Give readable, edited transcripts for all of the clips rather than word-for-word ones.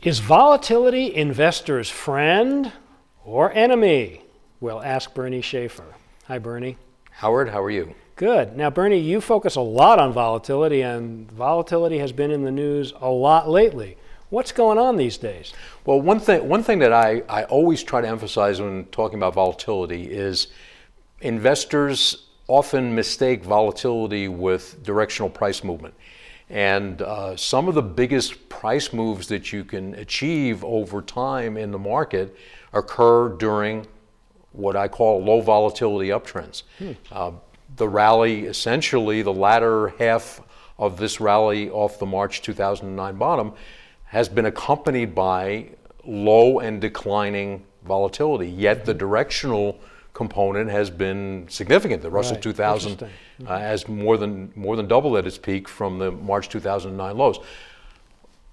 Is volatility investors' friend or enemy? We'll ask Bernie Schaefer. Hi, Bernie. Howard, how are you? Good. Now, Bernie, you focus a lot on volatility, and volatility has been in the news a lot lately. What's going on these days? Well, one thing that I always try to emphasize when talking about volatility is investors often mistake volatility with directional price movement. And some of the biggest price moves that you can achieve over time in the market occur during what I call low volatility uptrends. The rally, essentially the latter half of this rally off the March 2009 bottom, has been accompanied by low and declining volatility, yet the directional component has been significant. The Russell 2000 has more than doubled at its peak from the March 2009 lows.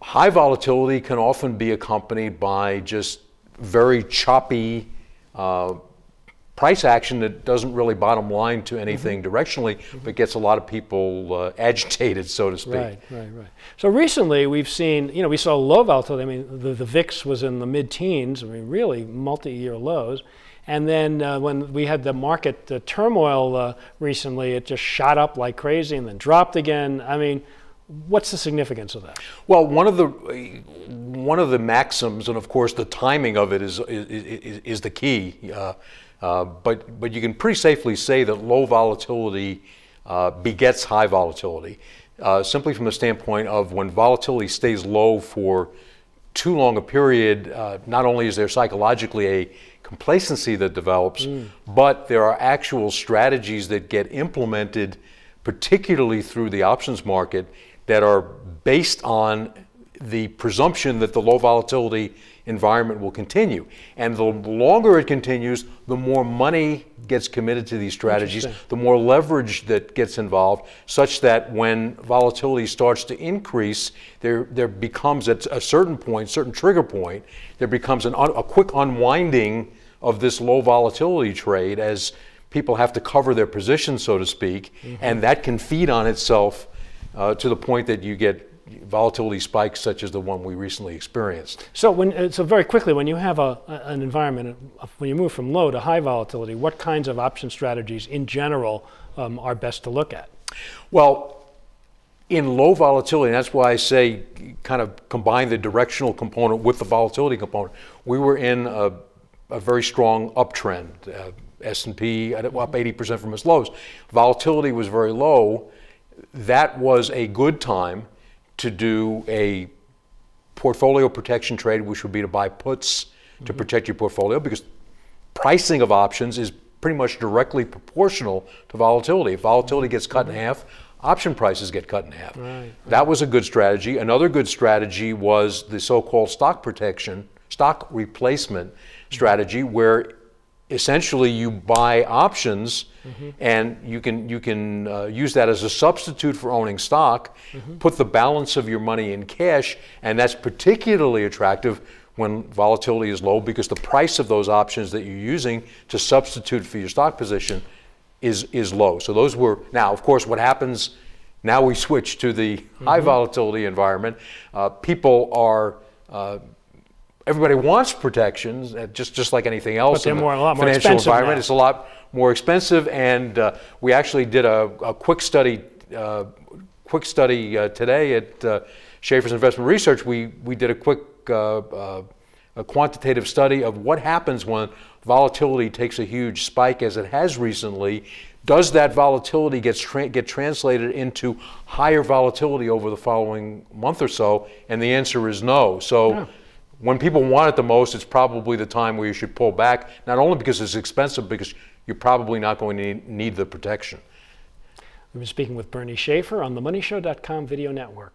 High volatility can often be accompanied by just very choppy price action that doesn't really bottom line to anything directionally, but gets a lot of people agitated, so to speak. Right. So recently we've seen, we saw low volatility. I mean, the VIX was in the mid-teens, really multi-year lows. And then when we had the market turmoil recently, it just shot up like crazy and then dropped again. I mean, what's the significance of that? Well, one of the maxims, and of course the timing of it is the key. But you can pretty safely say that low volatility begets high volatility, simply from the standpoint of when volatility stays low for too long a period, not only is there psychologically a complacency that develops, but there are actual strategies that get implemented, particularly through the options market, that are based on the presumption that the low volatility environment will continue. And the longer it continues, the more money gets committed to these strategies, the more leverage that gets involved, such that when volatility starts to increase, there becomes at a certain point, certain trigger point, there becomes a quick unwinding of this low volatility trade as people have to cover their positions, so to speak, and that can feed on itself to the point that you get volatility spikes such as the one we recently experienced. So very quickly, when you have an environment, when you move from low to high volatility, what kinds of option strategies in general are best to look at? Well, in low volatility, and that's why I say kind of combine the directional component with the volatility component, we were in a very strong uptrend. S&P up 80% from its lows. Volatility was very low. That was a good time to do a portfolio protection trade, which would be to buy puts to protect your portfolio, because pricing of options is pretty much directly proportional to volatility. If volatility gets cut in half, option prices get cut in half. That was a good strategy. Another good strategy was the so-called stock replacement strategy, where essentially you buy options and you can use that as a substitute for owning stock, put the balance of your money in cash, and that's particularly attractive when volatility is low, because the price of those options that you're using to substitute for your stock position is low. So those were, now of course what happens, now we switch to the high volatility environment. People are everybody wants protections, just like anything else in the financial environment. It's a lot more expensive, and we actually did a quick study today at Schaefer's Investment Research. We did a quick a quantitative study of what happens when volatility takes a huge spike, as it has recently. Does that volatility get translated into higher volatility over the following month or so? And the answer is no. So when people want it the most, it's probably the time where you should pull back, not only because it's expensive, because you're probably not going to need the protection. We've been speaking with Bernie Schaefer on the MoneyShow.com video network.